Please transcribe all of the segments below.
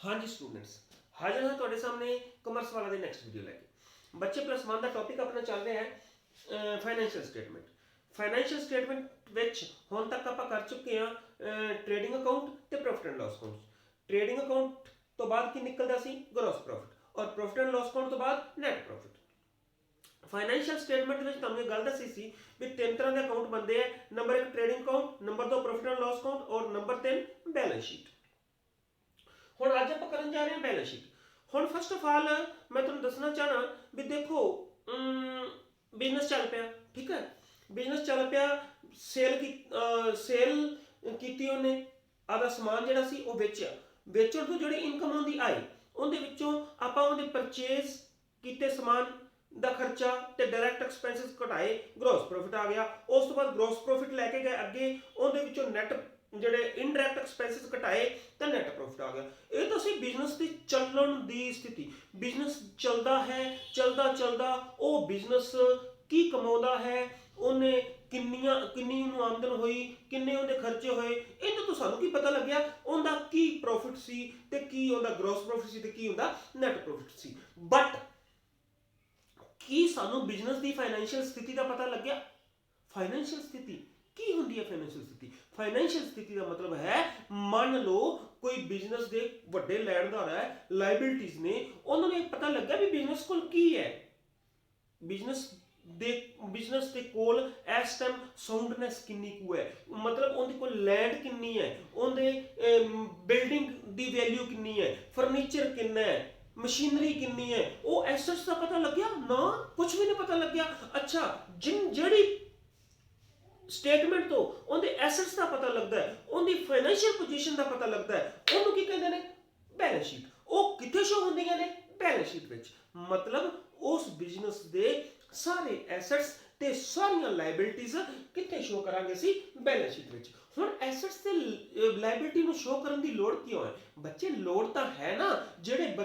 हाँ जी स्टूडेंट्स, हाजिर हाँ ਤੁਹਾਡੇ ਸਾਹਮਣੇ ਕਮਰਸ ਵਾਲਾ ਦੇ ਨੈਕਸਟ ਵੀਡੀਓ ਲੈ ਕੇ। ਬੱਚੇ ਪਲੱਸ 1 ਦਾ ਟੌਪਿਕ ਆਪਣਾ ਚੱਲ ਰਿਹਾ ਹੈ ਫਾਈਨੈਂਸ਼ੀਅਲ ਸਟੇਟਮੈਂਟ। ਫਾਈਨੈਂਸ਼ੀਅਲ ਸਟੇਟਮੈਂਟ ਵਿੱਚ ਹੁਣ ਤੱਕ ਆਪਾਂ ਕਰ ਚੁੱਕੇ ਹਾਂ ਟ੍ਰੇਡਿੰਗ ਅਕਾਊਂਟ ਤੇ profit and loss account. Trading account ਤੋਂ ਬਾਅਦ ਕੀ ਨਿਕਲਦਾ ਸੀ? ਗ੍ਰੋਸ ਪ੍ਰੋਫਿਟ, ਔਰ ਪ੍ਰੋਫਿਟ ਐਂਡ ਲਾਸ ਅਕਾਊਂਟ ਤੋਂ ਬਾਅਦ ਨੈਟ ਪ੍ਰੋਫਿਟ। ਫਾਈਨੈਂਸ਼ੀਅਲ ਸਟੇਟਮੈਂਟ ਵਿੱਚ ਤੁਹਾਨੂੰ ਇਹ ਗੱਲ ਦੱਸੀ ਸੀ ਵੀ ਤਿੰਨ ਤਰ੍ਹਾਂ ਦੇ ਅਕਾਊਂਟ ਬਣਦੇ ਆ। Number 1 trading account, number 2 profit and loss account, ਔਰ ਨੰਬਰ 3 ਬੈਲੈਂਸ ਸ਼ੀਟ। ਹੁਣ ਅੱਜ ਆਪਾਂ ਕਰਨ ਜਾ ਰਹੇ ਹਾਂ ਬੈਲੈਂਸ ਸ਼ੀਟ। ਹੁਣ ਫਸਟ ਆਫ ਆਲ ਮੈਂ ਤੁਹਾਨੂੰ ਦੱਸਣਾ ਚਾਹਣਾ ਵੀ ਦੇਖੋ ਬਿਜ਼ਨਸ ਚੱਲ ਪਿਆ, ਠੀਕ ਹੈ। ਬਿਜ਼ਨਸ ਚੱਲ ਪਿਆ, ਸੇਲ ਕੀਤੀ ਉਹਨੇ, ਆਦਾ ਸਮਾਨ ਜਿਹੜਾ ਸੀ ਉਹ ਵੇਚਿਆ। ਵੇਚਣ ਤੋਂ ਜਿਹੜੀ ਇਨਕਮ ਉਹਦੀ ਆਈ, ਉਹਦੇ ਵਿੱਚੋਂ ਆਪਾਂ ਉਹਦੇ ਪਰਚੇਜ਼ ਕੀਤੇ ਸਮਾਨ ਦਾ ਖਰਚਾ ਤੇ ਡਾਇਰੈਕਟ ਐਕਸਪੈਂਸਿਸ ਘਟਾਏ, ਗ੍ਰੋਸ ਪ੍ਰੋਫਿਟ ਆ ਗਿਆ। ਉਸ ਤੋਂ ਬਾਅਦ ਗ੍ਰੋਸ ਪ੍ਰੋਫਿਟ ਲੈ ਕੇ ਗਏ ਅੱਗੇ, ਉਹਦੇ ਵਿੱਚੋਂ ਨੈਟ ਜਿਹੜੇ ਇਨਡਾਇਰੈਕਟ ਐਕਸਪੈਂਸਿਸ ਘਟਾਏ ਤਾਂ ਨੈਟ ਪ੍ਰੋਫਿਟ ਆ ਗਿਆ। ਇਹ ਤਾਂ ਸੀ ਬਿਜ਼ਨਸ ਦੀ ਚੱਲਣ ਦੀ ਸਥਿਤੀ। ਬਿਜ਼ਨਸ ਚੱਲਦਾ ਹੈ, ਚੱਲਦਾ ਉਹ ਬਿਜ਼ਨਸ ਕੀ ਕਮਾਉਂਦਾ ਹੈ, ਉਹਨੇ ਕਿੰਨੀ ਨੂੰ ਆਮਦਨ ਹੋਈ, ਕਿੰਨੇ ਉਹਦੇ ਖਰਚੇ ਹੋਏ, ਇਹ ਤਾਂ ਸਾਨੂੰ ਕੀ ਪਤਾ ਲੱਗਿਆ ਉਹਦਾ ਕੀ ਪ੍ਰੋਫਿਟ ਸੀ ਤੇ ਕੀ ਉਹਦਾ ਗ੍ਰੋਸ ਪ੍ਰੋਫਿਟ ਸੀ ਤੇ ਕੀ ਉਹਦਾ ਨੈਟ ਪ੍ਰੋਫਿਟ ਸੀ। ਬਟ ਕੀ ਸਾਨੂੰ ਬਿਜ਼ਨਸ ਦੀ ਫਾਈਨੈਂਸ਼ੀਅਲ ਸਥਿਤੀ ਦਾ ਪਤਾ ਲੱਗਿਆ? ਫਾਈਨੈਂਸ਼ੀਅਲ ਸਥਿਤੀ ਕੀ ਹੁੰਦੀ ਹੈ? ਫਾਈਨੈਂਸ਼ੀਅਲ ਸਥਿਤੀ, ਫਾਈਨੈਂਸ਼ੀਅਲ ਸਥਿਤੀ ਦਾ ਮਤਲਬ ਹੈ ਮੰਨ ਲਓ ਕੋਈ ਬਿਜ਼ਨਸ ਦੇ ਵੱਡੇ ਲੈਣਦਾਰ ਹੈ, ਲਾਇਬਿਲਿਟੀਜ਼ ਨੇ, ਉਹਨਾਂ ਨੂੰ ਇਹ ਪਤਾ ਲੱਗਾ ਵੀ ਬਿਜ਼ਨਸ ਕੋਲ ਕੀ ਹੈ। ਬਿਜ਼ਨਸ ਦੇ ਕੋਲ ਇਸ ਟਾਈਮ ਸਾਊਂਡਨੈਸ ਕਿੰਨੀ ਕੁ ਹੈ, ਮਤਲਬ ਉਹਦੇ ਕੋਲ ਲੈਂਡ ਕਿੰਨੀ ਹੈ, ਉਹਦੇ ਬਿਲਡਿੰਗ ਦੀ ਵੈਲਿਊ ਕਿੰਨੀ ਹੈ, ਫਰਨੀਚਰ ਕਿੰਨਾ ਹੈ, ਮਸ਼ੀਨਰੀ ਕਿੰਨੀ ਹੈ, ਉਹ ਐਸੈਟਸ ਦਾ ਪਤਾ ਲੱਗਿਆ ਨਾ? ਕੁਝ ਵੀ ਨਹੀਂ ਪਤਾ ਲੱਗਿਆ। ਅੱਛਾ, ਜਿਹੜੀ ਸਟੇਟਮੈਂਟ ਤੋਂ ਉਹਦੇ ਐਸੈਟਸ ਦਾ ਪਤਾ ਲੱਗਦਾ ਹੈ, ਉਹਦੀ ਫਾਈਨੈਂਸ਼ੀਅਲ ਪੋਜੀਸ਼ਨ ਦਾ ਪਤਾ ਲੱਗਦਾ ਹੈ, ਉਹਨੂੰ ਕੀ ਕਹਿੰਦੇ ਨੇ? Balance sheet. ਉਹ ਕਿੱਥੇ ਸ਼ੋ ਹੁੰਦੀਆਂ ਨੇ? ਬੈਲੈਂਸ ਸ਼ੀਟ ਵਿੱਚ। ਮਤਲਬ ਉਸ ਬਿਜ਼ਨਸ ਦੇ ਸਾਰੇ ਐਸੈਟਸ ਤੇ ਸਾਰੀਆਂ ਲਾਇਬਿਲਿਟੀਜ਼ ਕਿੱਥੇ ਸ਼ੋ ਕਰਾਂਗੇ ਅਸੀਂ? ਬੈਲੈਂਸ ਸ਼ੀਟ ਵਿੱਚ। ਹੁਣ ਐਸੈਟਸ ਤੇ ਲਾਇਬਿਲਿਟੀ ਨੂੰ ਸ਼ੋ ਕਰਨ ਦੀ ਲੋੜ ਕਿਉਂ ਹੈ? ਬੱਚੇ ਲੋੜ ਤਾਂ ਹੈ ਨਾ, ਜਿਹੜੇ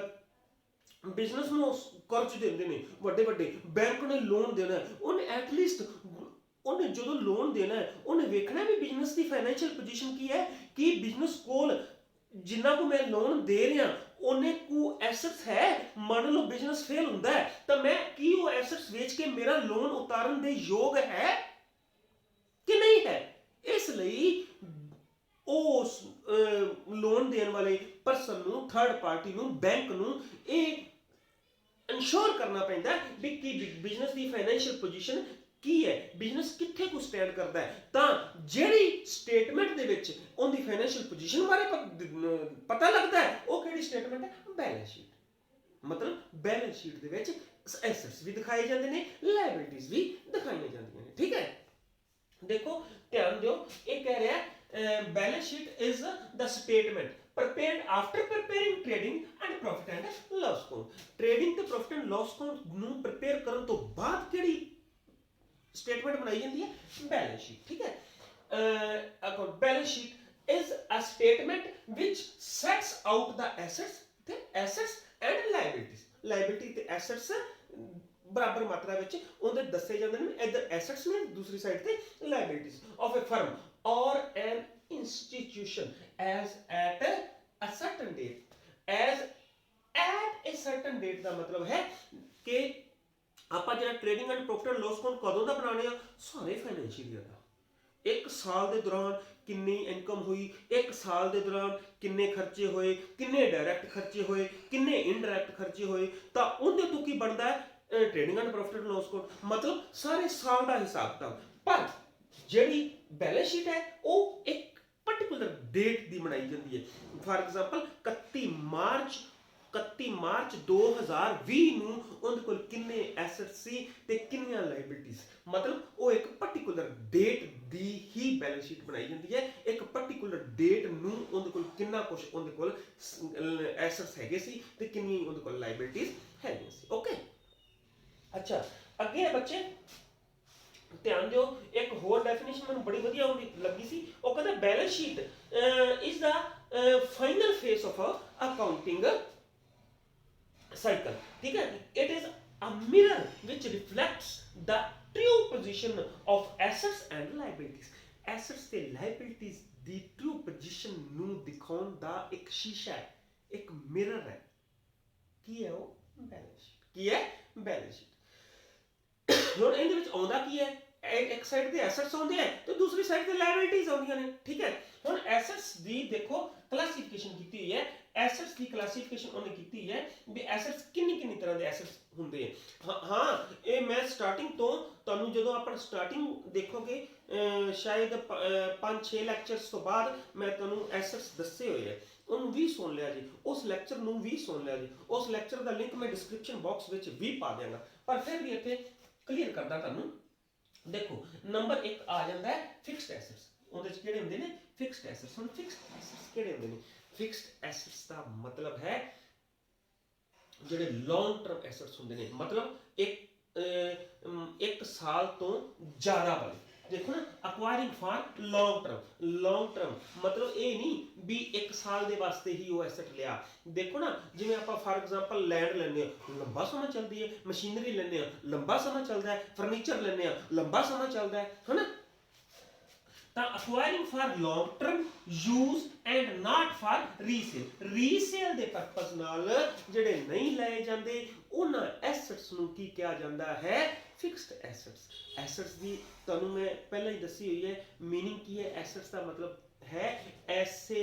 ਬਿਜ਼ਨਸ ਨੂੰ ਕਰਜ਼ ਦਿੰਦੇ ਨੇ, ਵੱਡੇ ਬੈਂਕ ਨੇ ਲੋਨ ਦੇਣਾ, ਉਹਨੇ ਐਟਲੀਸਟ ਉਹਨੇ ਜਦੋਂ ਲੋਨ ਦੇਣਾ ਹੈ ਉਹਨੇ ਵੇਖਣਾ ਵੀ ਬਿਜ਼ਨਸ ਦੀ ਫਾਈਨੈਂਸ਼ੀਅਲ ਪੋਜੀਸ਼ਨ ਕੀ ਹੈ, ਕਿ ਬਿਜ਼ਨਸ ਕੋਲ ਜਿੰਨਾ ਕੁ ਮੈਂ ਲੋਨ ਦੇ ਰਿਹਾ ਉਹਨੇ ਕੁ ਐਸੈਟਸ ਹੈ। ਮੰਨ ਲਓ ਬਿਜ਼ਨਸ ਫੇਲ ਹੁੰਦਾ ਹੈ ਤਾਂ ਮੈਂ ਕੀ ਉਹ ਐਸੈਟਸ ਵੇਚ ਕੇ ਮੇਰਾ ਲੋਨ ਉਤਾਰਨ ਦੇ ਯੋਗ ਹੈ ਕਿ ਨਹੀਂ ਹੈ? ਇਸ ਲਈ ਉਸ ਲੋਨ ਦੇਣ ਵਾਲੇ ਪਰਸਨ ਨੂੰ, ਥਰਡ ਪਾਰਟੀ ਨੂੰ, ਬੈਂਕ ਨੂੰ ਇਹ ਇਨਸ਼ੋਰ ਕਰਨਾ ਪੈਂਦਾ ਵੀ ਕਿ ਬਿਜ਼ਨਸ ਦੀ ਫਾਈਨੈਂਸ਼ੀਅਲ ਪੋਜੀਸ਼ਨ ਕੀ ਹੈ, ਬਿਜ਼ਨਸ ਕਿੱਥੇ ਕੁ ਸਟੈਂਡ ਕਰਦਾ ਹੈ। ਤਾਂ ਜਿਹੜੀ ਸਟੇਟਮੈਂਟ ਦੇ ਵਿੱਚ ਉਹਦੀ ਫਾਈਨੈਂਸ਼ੀਅਲ ਪੋਜੀਸ਼ਨ ਬਾਰੇ ਪਤਾ ਲੱਗਦਾ ਹੈ, ਉਹ ਕਿਹੜੀ ਸਟੇਟਮੈਂਟ ਹੈ? Balance sheet. ਮਤਲਬ ਬੈਲੈਂਸ ਸ਼ੀਟ ਦੇ ਵਿੱਚ ਐਸੈਟਸ ਵੀ ਦਿਖਾਏ ਜਾਂਦੇ ਨੇ, ਲਾਇਬਿਲਿਟੀਜ਼ ਵੀ ਦਿਖਾਈਆਂ ਜਾਂਦੀਆਂ ਨੇ, ਠੀਕ ਹੈ। ਦੇਖੋ ਧਿਆਨ ਦਿਓ, ਇਹ ਕਹਿ ਰਿਹਾ balance sheet is the statement prepared after preparing trading and profit and loss account। Trading ਤੇ ਪ੍ਰੋਫਿਟ ਐਂਡ ਲਾਸ ਅਕਾਊਂਟ ਨੂੰ ਪ੍ਰਪੇਅਰ ਕਰਨ ਤੋਂ ਬਾਅਦ ਕਿਹੜੀ ਸਟੇਟਮੈਂਟ ਬਣਾਈ ਜਾਂਦੀ ਹੈ? ਬੈਲੈਂਸ ਸ਼ੀਟ, ਠੀਕ ਹੈ। Account balance sheet is a statement which sets out the assets and liabilities. Liability ਤੇ ਐਸੈਟਸ ਬਰਾਬਰ ਮਾਤਰਾ ਵਿੱਚ ਉਹਦੇ ਦੱਸੇ ਜਾਂਦੇ ਨੇ। ਇੱਧਰ ਐਸੈਟਸ ਨੇ, ਦੂਸਰੀ ਸਾਈਡ ਤੇ ਲਾਇਬਿਲਿਟੀਜ਼ ਆਫ ਅ ਫਰਮ ਔਰ ਐਨ institution as at a certain date। as at a certain date ਦਾ ਮਤਲਬ ਹੈ ਕਿ ਆਪਾਂ ਜਿਹੜਾ trading and profit and loss account ਕਦੋਂ ਦਾ ਬਣਾਉਣੇ ਆ? ਸਾਰੇ ਫਾਈਨੈਂਸ਼ੀਅਲ ਈਅਰ ਦਾ। ਇੱਕ ਸਾਲ ਦੇ ਦੌਰਾਨ ਕਿੰਨੀ ਇਨਕਮ ਹੋਈ, ਇੱਕ ਸਾਲ ਦੇ ਦੌਰਾਨ ਕਿੰਨੇ ਖਰਚੇ ਹੋਏ, ਕਿੰਨੇ ਡਾਇਰੈਕਟ ਖਰਚੇ ਹੋਏ, ਕਿੰਨੇ ਇਨਡਾਇਰੈਕਟ ਖਰਚੇ ਹੋਏ, ਤਾਂ ਉਹਦੇ ਤੋਂ ਕੀ ਬਣਦਾ ਹੈ? Trading and profit and loss account. ਮਤਲਬ ਸਾਰੇ ਸਾਲ ਦਾ ਹਿਸਾਬ ਕਿਤਾਬ। ਪਰ ਜਿਹੜੀ ਬੈਲੈਂਸ ਸ਼ੀਟ ਹੈ ਉਹ ਇੱਕ ਪਾਰਟਿਕੂਲਰ ਡੇਟ ਦੀ ਬਣਾਈ ਜਾਂਦੀ ਹੈ। ਫਾਰ ਐਗਜ਼ਾਮਪਲ 31 ਮਾਰਚ 2020 ਨੂੰ ਉਹਦੇ ਕੋਲ ਕਿੰਨੇ ਐਸੈਟਸ ਸੀ ਤੇ ਕਿੰਨੀਆਂ ਲਾਇਬਿਲਿਟੀਜ਼। ਮਤਲਬ ਉਹ ਇੱਕ ਪਾਰਟਿਕੂਲਰ ਡੇਟ ਦੀ ਹੀ ਬੈਲੈਂਸ ਸ਼ੀਟ ਬਣਾਈ ਜਾਂਦੀ ਹੈ। ਇੱਕ ਪਾਰਟਿਕੂਲਰ ਡੇਟ ਨੂੰ ਉਹਦੇ ਕੋਲ ਕਿੰਨਾ ਕੁਝ ਉਹਦੇ ਕੋਲ ਐਸੈਟਸ ਹੈਗੇ ਸੀ ਤੇ ਕਿੰਨੀ ਉਹਦੇ ਕੋਲ ਲਾਇਬਿਲਿਟੀਜ਼ ਹੈਗੀਆਂ ਸੀ। ਓਕੇ, ਅੱਛਾ ਅੱਗੇ ਹੈ ਬੱਚੇ, ਧਿਆਨ ਦਿਓ, ਇੱਕ ਹੋਰ ਡੈਫੀਨੇਸ਼ਨ ਮੈਨੂੰ ਬੜੀ ਵਧੀਆ ਲੱਗੀ ਸੀ। ਉਹ ਕਹਿੰਦਾ balance sheet is the final phase of accounting cycle, ਠੀਕ ਹੈ। It is a mirror which reflects the true position of assets and liabilities. Assets ਤੇ ਲਾਇਬਿਲਿਟੀਜ਼ ਦੀ ਟਰੂ ਪੋਜੀਸ਼ਨ ਨੂੰ ਦਿਖਾਉਣ ਦਾ ਇੱਕ ਸ਼ੀਸ਼ਾ ਹੈ। ਇੱਕ ਮਿਰਰ ਹੈ। ਕੀ ਹੈ ਉਹ? Balance sheet. ਕੀ ਹੈ? Balance sheet. ਹੁਣ ਇਹਦੇ ਵਿੱਚ ਆਉਂਦਾ ਕੀ ਹੈ? ਇੱਕ ਸਾਈਡ ਤੇ ਐਸੈਟਸ ਆਉਂਦੇ ਆ ਤੇ ਦੂਸਰੀ ਸਾਈਡ ਤੇ ਲਾਇਬਿਲਿਟੀਜ਼ ਆਉਂਦੀਆਂ ਨੇ, ਠੀਕ ਹੈ। ਹੁਣ ਐਸੈਟਸ ਦੀ ਦੇਖੋ ਕਲਾਸੀਫਿਕੇਸ਼ਨ ਕੀਤੀ ਹੋਈ ਹੈ। ਐਸੈਟਸ ਦੀ ਕਲਾਸੀਫਿਕੇਸ਼ਨ ਉਹਨੇ ਕੀਤੀ ਹੈ ਵੀ ਐਸੈਟਸ ਕਿੰਨੀ ਤਰ੍ਹਾਂ ਦੇ ਐਸੈਟਸ ਹੁੰਦੇ ਆ। ਹਾਂ ਇਹ ਮੈਂ ਸਟਾਰਟਿੰਗ ਤੋਂ ਤੁਹਾਨੂੰ ਜਦੋਂ ਆਪਾਂ ਸਟਾਰਟਿੰਗ ਦੇਖੋਗੇ ਸ਼ਾਇਦ 5-6 ਲੈਕਚਰਸ ਤੋਂ ਬਾਅਦ ਮੈਂ ਤੁਹਾਨੂੰ ਐਸੈਟਸ ਦੱਸੇ ਹੋਏ ਆ, ਉਹਨੂੰ ਵੀ ਸੁਣ ਲਿਆ ਜੀ, ਉਸ ਲੈਕਚਰ ਨੂੰ ਵੀ ਸੁਣ ਲਿਆ ਜੀ। ਉਸ ਲੈਕਚਰ ਦਾ ਲਿੰਕ ਮੈਂ ਡਿਸਕ੍ਰਿਪਸ਼ਨ ਬਾਕਸ ਵਿੱਚ ਵੀ ਪਾ ਦਿਆਂਗਾ, ਪਰ ਫਿਰ ਵੀ ਇੱਥੇ ਕਲੀਅਰ ਕਰਦਾ ਤੁਹਾਨੂੰ। ਦੇਖੋ ਨੰਬਰ 1 ਆ ਜਾਂਦਾ ਹੈ ਫਿਕਸਡ ਐਸੈਟਸ। ਉਹਦੇ ਚ ਕਿਹੜੇ ਹੁੰਦੇ ਨੇ? Fixed assets. ਹੁਣ ਫਿਕਸਡ ਐਸੈਟਸ ਕਿਹੜੇ ਹੁੰਦੇ ਨੇ? ਫਿਕਸਡ ਐਸੈਟਸ ਦਾ ਮਤਲਬ ਹੈ ਜਿਹੜੇ ਲੌਂਗ ਟਰਮ ਐਸੈਟਸ ਹੁੰਦੇ ਨੇ, ਮਤਲਬ ਇੱਕ ਸਾਲ ਤੋਂ ਜ਼ਿਆਦਾ ਵਾਲੇ। ਦੇਖੋ ਨਾ, ਅਕਵਾਇਰਿੰਗ ਫਾਰ ਲੌਂਗ ਟਰਮ ਮਤਲਬ ਇਹ ਨਹੀਂ ਵੀ 1 ਸਾਲ ਦੇ ਵਾਸਤੇ ਹੀ ਉਹ ਐਸੈਟ ਲਿਆ। ਦੇਖੋ ਨਾ, ਜਿਵੇਂ ਆਪਾਂ ਫਾਰ ਐਗਜ਼ਾਮਪਲ ਲੈਂਡ ਲੈਂਦੇ ਹਾਂ, ਲੰਬਾ ਸਮਾਂ ਚੱਲਦੀ ਹੈ। ਮਸ਼ੀਨਰੀ ਲੈਂਦੇ ਹਾਂ, ਲੰਬਾ ਸਮਾਂ ਚੱਲਦਾ ਹੈ। ਫਰਨੀਚਰ ਲੈਂਦੇ ਹਾਂ, ਲੰਬਾ ਸਮਾਂ ਚੱਲਦਾ ਹੈ ਨਾ। ਤਾਂ acquiring for long term use and not for resale ਦੇ ਪਰਪਸ ਨਾਲ ਜਿਹੜੇ ਨਹੀਂ ਲਏ ਜਾਂਦੇ ਉਹਨਾਂ ਐਸੈਟਸ ਨੂੰ ਕੀ ਕਿਹਾ ਜਾਂਦਾ ਹੈ? Fixed assets. ਐਸੈਟਸ ਦੀ ਤੁਹਾਨੂੰ ਮੈਂ ਪਹਿਲਾਂ ਹੀ ਦੱਸੀ ਹੋਈ ਹੈ ਮੀਨਿੰਗ ਕੀ ਹੈ। ਐਸੈਟਸ ਦਾ ਮਤਲਬ ਹੈ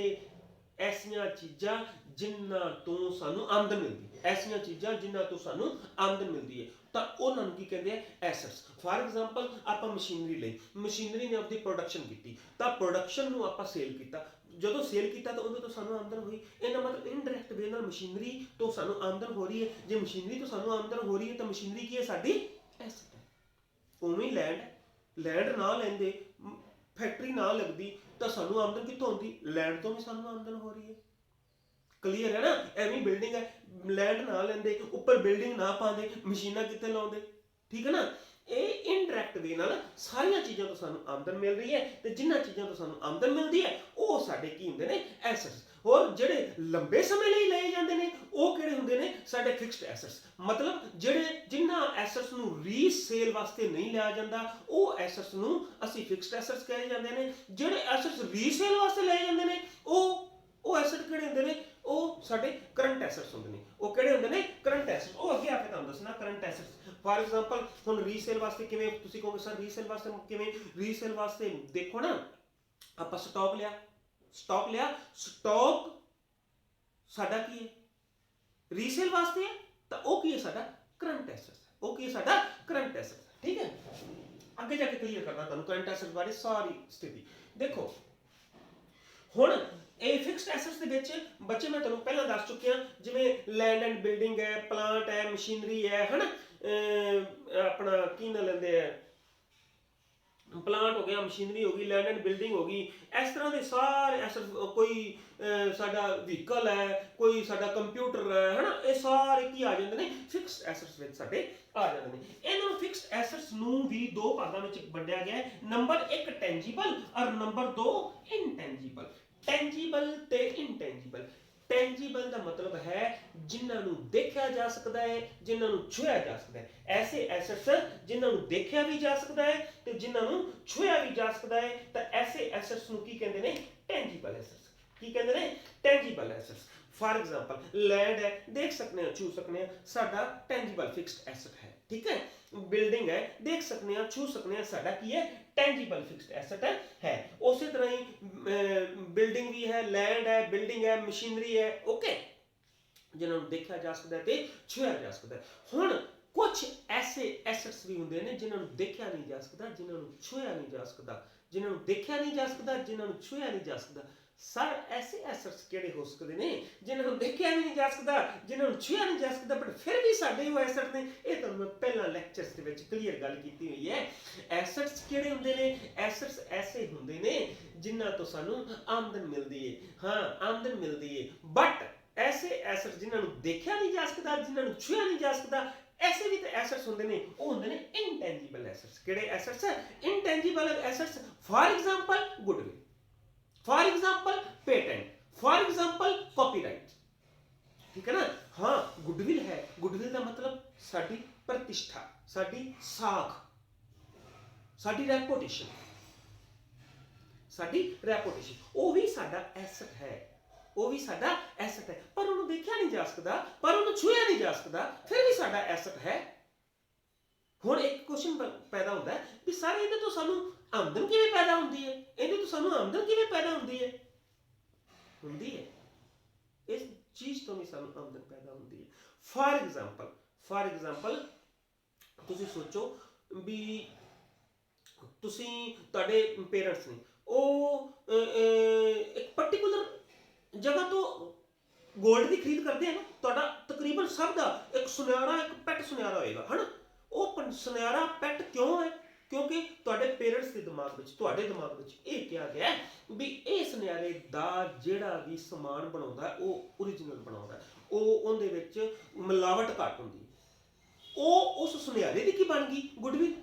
ਐਸੀਆਂ ਚੀਜ਼ਾਂ ਜਿਨ੍ਹਾਂ ਤੋਂ ਸਾਨੂੰ ਆਮਦਨ ਮਿਲਦੀ ਹੈ। ਐਸੀਆਂ ਚੀਜ਼ਾਂ ਜਿਨ੍ਹਾਂ ਤੋਂ ਸਾਨੂੰ ਆਮਦਨ ਮਿਲਦੀ ਹੈ ਤਾਂ ਉਹਨਾਂ ਨੂੰ ਕੀ ਕਹਿੰਦੇ ਆ? ਐਸੈਟਸ। ਫਾਰ ਐਗਜ਼ਾਮਪਲ ਆਪਾਂ ਮਸ਼ੀਨਰੀ ਲਈ, ਮਸ਼ੀਨਰੀ ਨੇ ਆਪਣੀ ਪ੍ਰੋਡਕਸ਼ਨ ਕੀਤੀ ਤਾਂ ਪ੍ਰੋਡਕਸ਼ਨ ਨੂੰ ਆਪਾਂ ਸੇਲ ਕੀਤਾ। ਜਦੋਂ ਸੇਲ ਕੀਤਾ ਤਾਂ ਉਹਦੇ ਤੋਂ ਸਾਨੂੰ ਆਮਦਨ ਹੋਈ। ਇਹਦਾ ਮਤਲਬ ਇਨਡਾਇਰੈਕਟ ਵੇ ਨਾਲ ਮਸ਼ੀਨਰੀ ਤੋਂ ਸਾਨੂੰ ਆਮਦਨ ਹੋ ਰਹੀ ਹੈ। ਜੇ ਮਸ਼ੀਨਰੀ ਤੋਂ ਸਾਨੂੰ ਆਮਦਨ ਹੋ ਰਹੀ ਹੈ ਤਾਂ ਮਸ਼ੀਨਰੀ ਕੀ ਹੈ? ਸਾਡੀ ਐਸੈਟ ਹੈ। ਉਵੇਂ ਲੈਂਡ ਨਾ ਲੈਂਦੇ, ਫੈਕਟਰੀ ਨਾ ਲੱਗਦੀ ਤਾਂ ਸਾਨੂੰ ਆਮਦਨ ਕਿੱਥੋਂ ਆਉਂਦੀ? ਲੈਂਡ ਤੋਂ ਵੀ ਸਾਨੂੰ ਆਮਦਨ ਹੋ ਰਹੀ ਹੈ। ਕਲੀਅਰ ਹੈ ਨਾ? ਐਵੇਂ ਬਿਲਡਿੰਗ ਹੈ, ਲੈਂਡ ਨਾ ਲੈਂਦੇ, ਉੱਪਰ ਬਿਲਡਿੰਗ ਨਾ ਪਾਉਂਦੇ, ਮਸ਼ੀਨਾਂ ਕਿੱਥੇ ਲਾਉਂਦੇ? ਠੀਕ ਹੈ ਨਾ? ਇਹ ਇਨਡਾਇਰੈਕਟ ਵੇ ਨਾਲ ਸਾਰੀਆਂ ਚੀਜ਼ਾਂ ਤੋਂ ਸਾਨੂੰ ਆਮਦਨ ਮਿਲ ਰਹੀ ਹੈ ਤੇ ਜਿਨ੍ਹਾਂ ਚੀਜ਼ਾਂ ਤੋਂ ਸਾਨੂੰ ਆਮਦਨ ਮਿਲਦੀ ਹੈ ਉਹ ਸਾਡੇ ਕੀ ਹੁੰਦੇ ਨੇ? ਐਸੈਟਸ। ਹੋਰ ਜਿਹੜੇ ਲੰਬੇ ਸਮੇਂ ਲਈ ਲਏ ਜਾਂਦੇ ਨੇ ਉਹ ਕਿਹੜੇ ਹੁੰਦੇ ਨੇ? ਸਾਡੇ ਫਿਕਸਡ ਐਸੈਟਸ। ਮਤਲਬ ਜਿਨ੍ਹਾਂ ਐਸੈਟਸ ਨੂੰ ਰੀਸੇਲ ਵਾਸਤੇ ਨਹੀਂ ਲਿਆ ਜਾਂਦਾ ਉਹ ਐਸੈਟਸ ਨੂੰ ਅਸੀਂ ਫਿਕਸਡ ਐਸੈਟਸ ਕਹੇ ਜਾਂਦੇ ਨੇ। ਜਿਹੜੇ ਐਸੈਟਸ ਰੀਸੇਲ ਵਾਸਤੇ ਲਏ ਜਾਂਦੇ ਨੇ ਉਹ ਐਸੈਟ ਕਿਹੜੇ ਹੁੰਦੇ ਨੇ? ਉਹ ਸਾਡੇ ਕਰੰਟ ਐਸੈਟਸ ਹੁੰਦੇ ਨੇ। ਉਹ ਕਿਹੜੇ ਹੁੰਦੇ ਨੇ? Current assets. ਉਹ ਅੱਗੇ ਆ ਕੇ ਤੁਹਾਨੂੰ ਦੱਸਣਾ ਕਰੰਟ ਐਸੈਟਸ। ਫਾਰ ਐਗਜ਼ਾਮਪਲ ਹੁਣ ਰੀਸੇਲ ਵਾਸਤੇ ਕਿਵੇਂ? ਤੁਸੀਂ ਕਹੋਗੇ ਸਰ ਰੀਸੇਲ ਵਾਸਤੇ ਕਿਵੇਂ? ਰੀਸੇਲ ਵਾਸਤੇ ਦੇਖੋ ਨਾ, ਆਪਾਂ ਸਟਾਕ ਲਿਆ, ਸਟਾਕ ਸਾਡਾ ਕੀ ਹੈ? ਰੀਸੇਲ ਵਾਸਤੇ ਹੈ ਤਾਂ ਉਹ ਕੀ ਹੈ? ਸਾਡਾ ਕਰੰਟ ਐਸੈਟਸ। ਉਹ ਕੀ ਹੈ? ਸਾਡਾ ਕਰੰਟ ਐਸੈਟਸ। ਠੀਕ ਹੈ, ਅੱਗੇ ਜਾ ਕੇ ਕਲੀਅਰ ਕਰਦਾ ਤੁਹਾਨੂੰ ਕਰੰਟ ਐਸੈਟਸ ਬਾਰੇ ਸਾਰੀ ਸਥਿਤੀ। ਦੇਖੋ ਹੁਣ ਇਹ ਫਿਕਸਡ ਐਸੈਟਸ ਦੇ ਵਿੱਚ ਬੱਚੇ ਮੈਂ ਤੁਹਾਨੂੰ ਪਹਿਲਾਂ ਦੱਸ ਚੁੱਕਿਆ, ਜਿਵੇਂ ਲੈਂਡ ਐਂਡ ਬਿਲਡਿੰਗ ਹੈ, ਪਲਾਂਟ ਹੈ, ਮਸ਼ੀਨਰੀ ਹੈ, ਹਨਾ, ਆਪਣਾ ਕੀ ਨਾ ਲੈਂਦੇ ਆ, ਪਲਾਂਟ ਹੋ ਗਿਆ, ਮਸ਼ੀਨਰੀ ਹੋ ਗਈ, ਲੈਂਡ ਐਂਡ ਬਿਲਡਿੰਗ ਹੋ ਗਈ। ਇਸ ਤਰ੍ਹਾਂ ਦੇ ਸਾਰੇ ਐਸੈਟ, ਕੋਈ ਸਾਡਾ ਵਹੀਕਲ ਹੈ, ਕੋਈ ਸਾਡਾ ਕੰਪਿਊਟਰ ਹੈ, ਹਨਾ, ਇਹ ਸਾਰੇ ਕੀ ਆ ਜਾਂਦੇ ਨੇ? ਫਿਕਸਡ ਐਸੈਟਸ ਵਿੱਚ ਸਾਡੇ ਆ ਜਾਂਦੇ ਨੇ। ਇਹਨਾਂ ਨੂੰ ਫਿਕਸਡ ਐਸੈਟਸ ਨੂੰ ਵੀ ਦੋ ਭਾਗਾਂ ਵਿੱਚ ਵੰਡਿਆ ਗਿਆ ਹੈ। ਨੰਬਰ 1 ਟੈਂਜੀਬਲ ਔਰ ਨੰਬਰ 2 ਇਨਟੈਂਜੀਬਲ। ਟੈਂਜੀਬਲ ਤੇ ਇਨਟੈਂਜੀਬਲ। ਟੈਂਜੀਬਲ ਦਾ ਮਤਲਬ ਹੈ ਜਿਨ੍ਹਾਂ ਨੂੰ ਦੇਖਿਆ ਜਾ ਸਕਦਾ ਹੈ, ਜਿਨ੍ਹਾਂ ਨੂੰ ਛੂਹਿਆ ਜਾ ਸਕਦਾ ਹੈ। ਐਸੇ ਐਸੈਟਸ ਜਿਨ੍ਹਾਂ ਨੂੰ ਦੇਖਿਆ ਵੀ ਜਾ ਸਕਦਾ ਹੈ ਤੇ ਜਿਨ੍ਹਾਂ ਨੂੰ ਛੂਹਿਆ ਵੀ ਜਾ ਸਕਦਾ ਹੈ ਤਾਂ ਐਸੇ ਐਸੈਟਸ ਨੂੰ ਕੀ ਕਹਿੰਦੇ ਨੇ? ਟੈਂਜੀਬਲ ਐਸੈਟਸ। ਕੀ ਕਹਿੰਦੇ ਨੇ? ਟੈਂਜੀਬਲ ਐਸੈਟਸ। ਫਾਰ ਐਗਜ਼ਾਮਪਲ ਲੈਂਡ ਹੈ, ਦੇਖ ਸਕਦੇ ਹਾਂ, ਛੂ ਸਕਦੇ ਹਾਂ, ਸਾਡਾ ਟੈਂਜੀਬਲ ਫਿਕਸਡ ਐਸੈਟ ਹੈ। ਠੀਕ ਹੈ, ਬਿਲਡਿੰਗ ਹੈ, ਦੇਖ ਸਕਦੇ ਹਾਂ, ਛੂ ਸਕਦੇ ਹਾਂ, ਸਾਡਾ ਕੀ ਹੈ? ਟੈਂਜੀਬਲ ਫਿਕਸਡ ਐਸੈਟ ਹੈ। ਉਸੇ ਤਰ੍ਹਾਂ ਹੀ ਬਿਲਡਿੰਗ ਵੀ ਹੈ, ਲੈਂਡ ਹੈ, ਬਿਲਡਿੰਗ ਹੈ, ਮਸ਼ੀਨਰੀ ਹੈ, ਓਕੇ, ਜਿਨ੍ਹਾਂ ਨੂੰ ਦੇਖਿਆ ਜਾ ਸਕਦਾ ਹੈ ਤੇ ਛੂਹਿਆ ਜਾ ਸਕਦਾ ਹੈ। ਹੁਣ ਕੁਝ ਐਸੇ ਐਸੈਟਸ ਵੀ ਹੁੰਦੇ ਨੇ ਜਿਨ੍ਹਾਂ ਨੂੰ ਦੇਖਿਆ ਨਹੀਂ ਜਾ ਸਕਦਾ, ਜਿਨ੍ਹਾਂ ਨੂੰ ਛੂਹਿਆ ਨਹੀਂ ਜਾ ਸਕਦਾ, ਜਿਨ੍ਹਾਂ ਨੂੰ ਦੇਖਿਆ ਨਹੀਂ ਜਾ ਸਕਦਾ, ਜਿਨ੍ਹਾਂ ਨੂੰ ਛੂਹਿਆ ਨਹੀਂ ਜਾ ਸਕਦਾ। ਸਰ ਐਸੇ ਐਸੈਟਸ ਕਿਹੜੇ ਹੋ ਸਕਦੇ ਨੇ ਜਿਨ੍ਹਾਂ ਨੂੰ ਦੇਖਿਆ ਵੀ ਨਹੀਂ ਜਾ ਸਕਦਾ, ਜਿਨ੍ਹਾਂ ਨੂੰ ਛੂਹਿਆ ਨਹੀਂ ਜਾ ਸਕਦਾ, ਬਟ ਫਿਰ ਵੀ ਸਾਡੇ ਉਹ ਐਸੈਟ ਨੇ? ਇਹ ਤੁਹਾਨੂੰ ਮੈਂ ਪਹਿਲਾਂ ਲੈਕਚਰਸ ਦੇ ਵਿੱਚ ਕਲੀਅਰ ਗੱਲ ਕੀਤੀ ਹੋਈ ਹੈ। ਐਸੈਟਸ ਕਿਹੜੇ ਹੁੰਦੇ ਨੇ? ਐਸੈਟਸ ਐਸੇ ਹੁੰਦੇ ਨੇ ਜਿਨ੍ਹਾਂ ਤੋਂ ਸਾਨੂੰ ਆਮਦਨ ਮਿਲਦੀ ਹੈ। ਹਾਂ, ਆਮਦਨ ਮਿਲਦੀ ਹੈ, ਬਟ ਐਸੇ ਐਸੈਟਸ ਜਿਨ੍ਹਾਂ ਨੂੰ ਦੇਖਿਆ ਨਹੀਂ ਜਾ ਸਕਦਾ, ਜਿਨ੍ਹਾਂ ਨੂੰ ਛੂਹਿਆ ਨਹੀਂ ਜਾ ਸਕਦਾ, ਐਸੇ ਵੀ ਤਾਂ ਐਸੈਟਸ ਹੁੰਦੇ ਨੇ, ਉਹ ਹੁੰਦੇ ਨੇ ਇਨਟੈਂਜੀਬਲ ਐਸੈਟਸ। ਕਿਹੜੇ assets? Intangible assets. For example goodwill, for example patent, for example copyright. ठीक है ना? हाँ, गुडविल है। गुडविल का मतलब साडी प्रतिष्ठा, साडी साख, साडी रेपुटेशन, साडी रेपुटेशन, वो भी साडा एसेट है। ਉਹ ਵੀ ਸਾਡਾ ਐਸਟ ਹੈ, ਪਰ ਉਹਨੂੰ ਦੇਖਿਆ ਨਹੀਂ ਜਾ ਸਕਦਾ, ਪਰ ਉਹਨੂੰ ਛੂਹਿਆ ਨਹੀਂ ਜਾ ਸਕਦਾ, ਫਿਰ ਵੀ ਸਾਡਾ ਐਸਟ ਹੈ। ਹੁਣ ਇੱਕ ਕੁਐਸਚਨ ਪੈਦਾ ਹੁੰਦਾ ਹੈ ਵੀ ਸਾਰੇ ਇਹਦੇ ਤੋਂ ਸਾਨੂੰ ਆਮਦਨ ਕਿਵੇਂ ਪੈਦਾ ਹੁੰਦੀ ਹੈ, ਇਹਦੇ ਤੋਂ ਸਾਨੂੰ ਆਮਦਨ ਕਿਵੇਂ ਪੈਦਾ ਹੁੰਦੀ ਹੈ? ਹੁੰਦੀ ਹੈ, ਇਸ ਚੀਜ਼ ਤੋਂ ਵੀ ਸਾਨੂੰ ਆਮਦਨ ਪੈਦਾ ਹੁੰਦੀ ਹੈ। ਫਾਰ ਐਗਜ਼ਾਮਪਲ ਤੁਸੀਂ ਸੋਚੋ ਵੀ ਤੁਸੀਂ ਤੁਹਾਡੇ ਪੇਰੈਂਟਸ ਨੇ ਉਹ ਇੱਕ ਪਰਟੀਕੂਲਰ ਜਗ੍ਹਾ ਤੋਂ ਗੋਲਡ ਦੀ ਖਰੀਦ ਕਰਦੇ ਆ ਨਾ, ਤੁਹਾਡਾ ਤਕਰੀਬਨ ਸਭ ਦਾ ਇੱਕ ਪੈਟ ਸੁਨਿਆਰਾ ਹੋਏਗਾ, ਹਨਾ। ਉਹ ਸੁਨਿਆਰਾ ਪੈਟ ਕਿਉਂ ਹੈ? ਕਿਉਂਕਿ ਤੁਹਾਡੇ ਪੇਰੈਂਟਸ ਦੇ ਦਿਮਾਗ ਵਿੱਚ, ਤੁਹਾਡੇ ਦਿਮਾਗ ਵਿੱਚ ਇਹ ਕਿਹਾ ਗਿਆ ਵੀ ਇਹ ਸੁਨਿਆਰੇ ਦਾ ਜਿਹੜਾ ਵੀ ਸਮਾਨ ਬਣਾਉਂਦਾ ਉਹ ਓਰੀਜਨਲ ਬਣਾਉਂਦਾ, ਉਹਦੇ ਵਿੱਚ ਮਿਲਾਵਟ ਘੱਟ ਹੁੰਦੀ। ਉਹ ਉਸ ਸੁਨਿਆਰੇ ਦੀ ਕੀ ਬਣ ਗਈ? ਗੁੱਡਵਿਲ,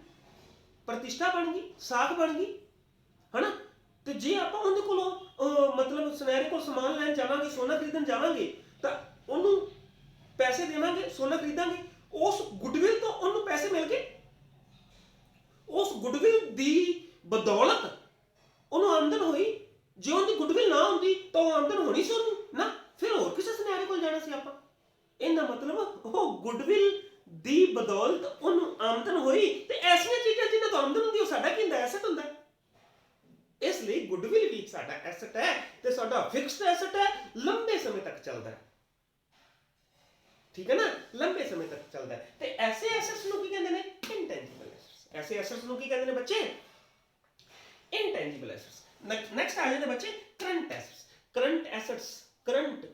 ਪ੍ਰਤਿਸ਼ਠਾ ਬਣ ਗਈ, ਸਾਖ ਬਣ ਗਈ, ਹਨਾ। ਤੇ ਜੇ ਆਪਾਂ ਉਹਦੇ ਕੋਲੋਂ ਮਤਲਬ ਸੁਨਿਆਰੇ ਕੋਲ ਸਮਾਨ ਲੈਣ ਜਾਵਾਂਗੇ, ਸੋਨਾ ਖਰੀਦਣ ਜਾਵਾਂਗੇ, ਤਾਂ ਉਹਨੂੰ ਪੈਸੇ ਦੇਵਾਂਗੇ, ਸੋਨਾ ਖਰੀਦਾਂਗੇ, ਉਸ ਗੁੱਡਵਿਲ ਤੋਂ ਉਹਨੂੰ ਪੈਸੇ ਮਿਲ ਗਏ, ਉਸ ਗੁੱਡਵਿਲ ਦੀ ਬਦੌਲਤ ਉਹਨੂੰ ਆਮਦਨ ਹੋਈ। ਜੇ ਉਹਦੀ ਗੁੱਡਵਿਲ ਨਾ ਹੁੰਦੀ ਤਾਂ ਉਹ ਆਮਦਨ ਹੋਣੀ ਸੀ ਉਹਨੂੰ ਨਾ, ਫਿਰ ਹੋਰ ਕਿਸੇ ਸੁਨਿਆਰੇ ਕੋਲ ਜਾਣਾ ਸੀ ਆਪਾਂ। ਇਹਦਾ ਮਤਲਬ ਉਹ ਗੁੱਡਵਿਲ ਦੀ ਬਦੌਲਤ ਉਹਨੂੰ ਆਮਦਨ ਹੋਈ, ਤੇ ਐਸੀਆਂ ਚੀਜ਼ਾਂ ਜਿਹਨਾਂ ਤੋਂ ਆਮਦਨ ਹੁੰਦੀ ਉਹ ਸਾਡਾ ਕੀ ਹੁੰਦਾ? ਐਸਟ ਹੁੰਦਾ। ਇਸ ਲਈ ਗੁੱਡਵਿਲ ਵੀ ਸਾਡਾ ਐਸਟ ਹੈ, ਤੇ ਸਾਡਾ ਫਿਕਸਡ ਐਸਟ ਹੈ, ਲੰਬੇ ਸਮੇਂ ਤੱਕ ਚੱਲਦਾ ਹੈ, ਠੀਕ ਹੈ ਨਾ, ਲੰਬੇ ਸਮੇਂ ਤੱਕ ਚੱਲਦਾ ਹੈ। ਤੇ ਐਸੇ ਐਸੈਟਸ ਨੂੰ ਕੀ ਕਹਿੰਦੇ ਨੇ? ਇੰਟੈਂਜੀਬਲ ਐਸੈਟਸ। ਐਸੇ ਐਸੈਟਸ ਨੂੰ ਕੀ ਕਹਿੰਦੇ ਨੇ ਬੱਚੇ? ਇੰਟੈਂਜੀਬਲ ਐਸੈਟਸ। ਨੈਕਸਟ ਆ ਜਾਂਦੇ ਬੱਚੇ current assets. Current assets, current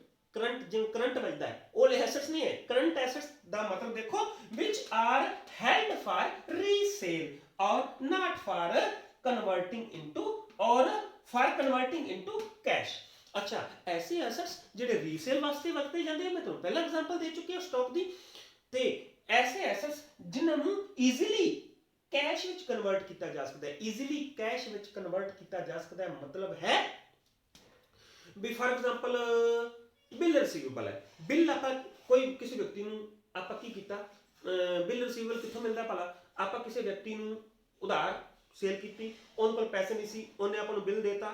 ਜਿਵੇਂ ਕਰੰਟ ਵੱਜਦਾ ਹੈ, ਉਹ ਐਸੈਟਸ ਨਹੀਂ ਹੈ। ਕਰੰਟ ਐਸੈਟਸ ਦਾ ਮਤਲਬ ਦੇਖੋ, which are held for resale or not for converting into cash। अच्छा, ऐसे एसेट्स ਜਿਹੜੇ ਰੀਸੇਲ ਵਾਸਤੇ ਵਰਤੇ ਜਾਂਦੇ ਆ, ਮੈਂ ਤੁਹਾਨੂੰ ਪਹਿਲਾਂ ਐਗਜ਼ਾਮਪਲ ਦੇ ਚੁੱਕੀ ਹਾਂ ਸਟਾਕ ਦੀ। ਤੇ ਐਸੇ ਐਸੈਟਸ ਜਿਨ੍ਹਾਂ ਨੂੰ ਈਜ਼ੀਲੀ ਕੈਸ਼ ਵਿੱਚ ਕਨਵਰਟ ਕੀਤਾ ਜਾ ਸਕਦਾ ਹੈ, ਈਜ਼ੀਲੀ ਕੈਸ਼ ਵਿੱਚ ਕਨਵਰਟ ਕੀਤਾ ਜਾ ਸਕਦਾ ਹੈ, ਮਤਲਬ ਹੈ ਵੀ ਫਾਰ ਐਗਜ਼ਾਮਪਲ ਬਿੱਲ ਰਿਸੀਵੇਬਲ ਹੈ। ਬਿੱਲ ਆਪਾਂ ਕੋਈ ਕਿਸੇ ਵਿਅਕਤੀ ਨੂੰ ਆਪਾਂ ਕੀ ਕੀਤਾ, ਬਿੱਲ ਰਿਸੀਵੇਬਲ ਕਿੱਥੋਂ ਮਿਲਦਾ ਭਲਾ? ਆਪਾਂ ਕਿਸੇ ਵਿਅਕਤੀ ਨੂੰ ਉਧਾਰ ਸੇਲ ਕੀਤੀ, ਉਹਦੇ ਕੋਲ ਪੈਸੇ ਨਹੀਂ ਸੀ, ਉਹਨੇ ਆਪਾਂ ਨੂੰ ਬਿੱਲ ਦੇਤਾ,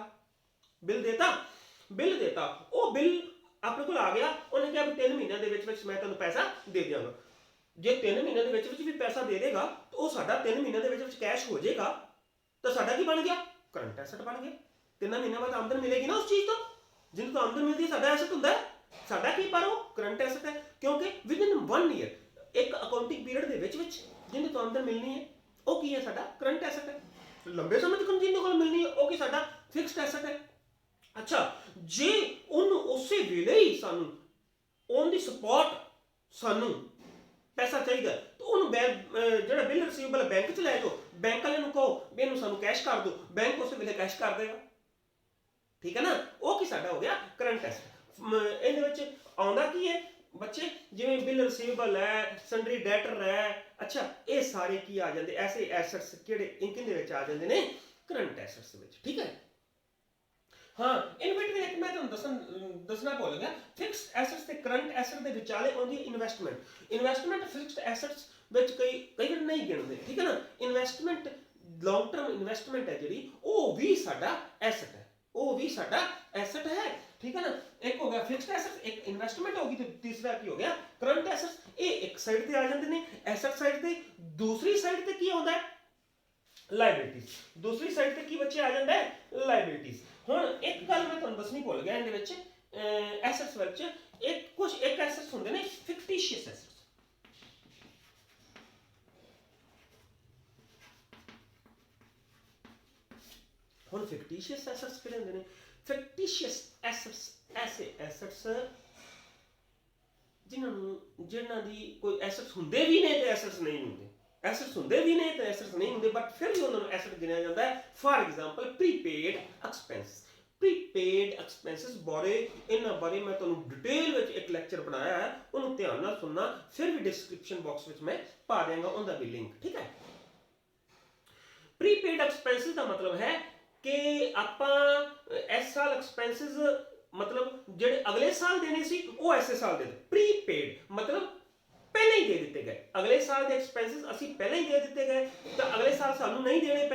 ਉਹ ਬਿੱਲ ਆਪਣੇ ਕੋਲ ਆ ਗਿਆ, ਉਹਨੇ ਕਿਹਾ ਵੀ 3 ਮਹੀਨਿਆਂ ਦੇ ਵਿੱਚ ਮੈਂ ਤੁਹਾਨੂੰ ਪੈਸਾ ਦੇ ਦਿਆਂਗਾ। ਜੇ 3 ਮਹੀਨਿਆਂ ਦੇ ਵਿੱਚ ਵੀ ਪੈਸਾ ਦੇ ਦੇਗਾ, ਤਾਂ ਉਹ ਸਾਡਾ 3 ਮਹੀਨਿਆਂ ਦੇ ਵਿੱਚ ਕੈਸ਼ ਹੋ ਜਾਏਗਾ, ਤਾਂ ਸਾਡਾ ਕੀ ਬਣ ਗਿਆ? ਕਰੰਟ ਐਸਟ ਬਣ ਗਿਆ। 3 ਮਹੀਨਿਆਂ ਬਾਅਦ ਆਮਦਨ ਮਿਲੇਗੀ ਨਾ ਉਸ ਚੀਜ਼ ਤੋਂ, ਜਿਹਨੂੰ ਤੋਂ ਆਮਦਨ ਮਿਲਦੀ ਹੈ, ਸਾਡਾ ਐਸਟ ਹੁੰਦਾ ਹੈ। ਸਾਡਾ ਕੀ? ਪਰ ਉਹ ਕਰੰਟ ਐਸਟ ਹੈ, ਕਿਉਂਕਿ ਵਿਦਿਨ 1 ਈਅਰ, ਇੱਕ ਅਕਾਊਂਟਿੰਗ ਪੀਰੀਅਡ ਦੇ ਵਿੱਚ ਜਿਹਨੂੰ ਤੋਂ ਆਮਦਨ ਮਿਲਣੀ ਹੈ, ਉਹ ਕੀ ਹੈ? ਸਾਡਾ ਕਰੰਟ ਐਸਟ ਹੈ। ਲੰਬੇ ਸਮੇਂ ਤੱਕ ਜਿਹਦੇ ਕੋਲ ਮਿਲਣੀ ਹੈ, ਉਹ ਕੀ? ਸਾਡਾ ਫਿਕਸਡ ਐਸਟ ਹੈ। ਅੱਛਾ, ਜੇ ਉਹਨੂੰ ਉਸੇ ਵੇਲੇ ਹੀ ਸਾਨੂੰ ਔਨ ਦੀ ਸਪੌਟ ਸਾਨੂੰ ਪੈਸਾ ਚਾਹੀਦਾ, ਤਾਂ ਉਹਨੂੰ ਜਿਹੜਾ ਬਿੱਲ ਰਿਸੀਵੇਬਲ ਬੈਂਕ 'ਚ ਲੈ ਜਾਓ, ਬੈਂਕ ਵਾਲਿਆਂ ਨੂੰ ਕਹੋ ਵੀ ਇਹਨੂੰ ਸਾਨੂੰ ਕੈਸ਼ ਕਰ ਦਿਓ, ਬੈਂਕ ਉਸੇ ਵੇਲੇ ਕੈਸ਼ ਕਰ ਦੇਗਾ, ਠੀਕ ਹੈ ਨਾ। ਉਹ ਕੀ? ਸਾਡਾ ਹੋ ਗਿਆ ਕਰੰਟ ਐਸਟ। ਇਹਦੇ ਵਿੱਚ ਆਉਂਦਾ ਕੀ ਹੈ ਬੱਚੇ? ਜਿਵੇਂ ਬਿੱਲ ਰਿਸੀਵੇਬਲ ਹੈ, ਸੰਡਰੀ ਡੈਟਰ ਹੈ, ਅੱਛਾ, ਇਹ ਸਾਰੇ ਕੀ ਆ ਜਾਂਦੇ? ਐਸੇ ਐਸੈਟਸ ਕਿਹੜੇ ਕਿਹਦੇ ਵਿੱਚ ਆ ਜਾਂਦੇ ਨੇ? ਕਰੰਟ ਐਸੈਟਸ ਵਿੱਚ, ਠੀਕ ਹੈ। ਹਾਂ, ਇਨ ਬਿਟਵੀਨ ਇੱਕ ਮੈਂ ਤੁਹਾਨੂੰ ਦੱਸਣਾ ਭੁੱਲ ਗਿਆ, ਫਿਕਸਡ ਐਸੈਟਸ ਤੇ ਕਰੰਟ ਐਸੈਟ ਦੇ ਵਿਚਾਲੇ ਆਉਂਦੀ ਹੈ ਇਨਵੈਸਟਮੈਂਟ। ਇਨਵੈਸਟਮੈਂਟ ਫਿਕਸਡ ਐਸੈਟਸ ਵਿੱਚ ਕਈ ਵਾਰ ਨਹੀਂ ਗਿਣਦੇ, ਠੀਕ ਹੈ ਨਾ। ਇਨਵੈਸਟਮੈਂਟ, ਲੌਂਗ ਟਰਮ ਇਨਵੈਸਟਮੈਂਟ ਹੈ ਜਿਹੜੀ, ਉਹ ਵੀ ਸਾਡਾ ਐਸੈਟ ਹੈ, ਠੀਕ ਹੈ ਨਾ। ਇੱਕ ਹੋ ਗਿਆ ਫਿਕਸਡ ਐਸੈਟ, ਇੱਕ ਇਨਵੈਸਟਮੈਂਟ ਹੋ ਗਈ, ਤੇ ਤੀਸਰਾ ਕੀ ਹੋ ਗਿਆ? Current assets. ਇਹ ਇੱਕ ਸਾਈਡ ਤੇ ਆ ਜਾਂਦੇ ਨੇ ਐਸੈਟ ਸਾਈਡ ਤੇ। ਦੂਸਰੀ ਸਾਈਡ ਤੇ ਕੀ ਆਉਂਦਾ ਹੈ? ਲਾਇਬਿਲਿਟੀਜ਼। ਦੂਸਰੀ ਸਾਈਡ ਤੇ ਕੀ ਬੱਚੇ ਆ ਜਾਂਦਾ ਹੈ? ਲਾਇਬਿਲਿਟੀਜ਼। ਹੁਣ ਇੱਕ ਗੱਲ ਮੈਂ ਤੁਹਾਨੂੰ ਦੱਸਣੀ ਭੁੱਲ ਗਿਆ, ਇਹਦੇ ਵਿੱਚ ਐਸੈਟਸ ਵਿੱਚ ਇੱਕ ਐਸੈਟਸ ਹੁੰਦੇ ਨੇ ਫਿਕਟੀਸ਼ੀਅਸ ਐਸੈਟਸ। ਹੁਣ ਫਿਕਟੀਸ਼ੀਅਸ ਐਸੈਟਸ ਕਿਹੜੇ ਹੁੰਦੇ ਨੇ? ਫਿਕਟੀਸ਼ੀਅਸ ਐਸੈਟਸ ਐਸੇ ਐਸੈਟਸ ਜਿਨ੍ਹਾਂ ਦੀ ਕੋਈ ਐਸੈਟਸ ਹੁੰਦੇ ਵੀ ਨੇ ਤੇ ਐਸੈਟਸ ਨਹੀਂ ਹੁੰਦੇ, ਐਸੈਟਸ ਹੁੰਦੇ ਵੀ ਨੇ ਤੇ ਐਸੈਟਸ ਨਹੀਂ ਹੁੰਦੇ, ਬਟ ਫਿਰ ਵੀ ਉਹਨਾਂ ਨੂੰ ਐਸੈਟ ਗਿਣਿਆ ਜਾਂਦਾ ਹੈ। For example prepaid expense. Prepaid expenses ਬਾਰੇ, ਇਹਨਾਂ ਬਾਰੇ ਮੈਂ ਤੁਹਾਨੂੰ ਡਿਟੇਲ ਵਿੱਚ ਇੱਕ ਲੈਕਚਰ ਬਣਾਇਆ ਹੈ, ਉਹਨੂੰ ਧਿਆਨ ਨਾਲ ਸੁਣਨਾ, ਫਿਰ ਵੀ ਡਿਸਕ੍ਰਿਪਸ਼ਨ ਬਾਕਸ ਵਿੱਚ ਮੈਂ ਪਾ ਦਿਆਂਗਾ ਉਹਦਾ ਵੀ ਲਿੰਕ, ਠੀਕ ਹੈ। ਪ੍ਰੀਪੇਡ ਐਕਸਪੈਂਸਿਸ ਦਾ ਮਤਲਬ ਹੈ ਕਿ ਆਪਾਂ ਇਸ ਸਾਲ ਐਕਸਪੈਂਸਿਸ ਮਤਲਬ ਜਿਹੜੇ ਅਗਲੇ ਸਾਲ ਦੇਣੇ ਸੀ, ਉਹ ਐਸੇ ਸਾਲ ਦੇ ਦਿੱਤੇ। ਪ੍ਰੀਪੇਡ ਮਤਲਬ ਪਹਿਲਾਂ ਹੀ ਦੇ ਦਿੱਤੇ ਗਏ, ਅਗਲੇ ਸਾਲ ਦੇ ਐਕਸਪੈਂਸਿਸ ਅਸੀਂ ਪਹਿਲਾਂ ਹੀ ਦੇ ਦਿੱਤੇ ਗਏ, ਤਾਂ ਅਗਲੇ ਸਾਲ ਸਾਨੂੰ ਨਹੀਂ ਦੇਣੇ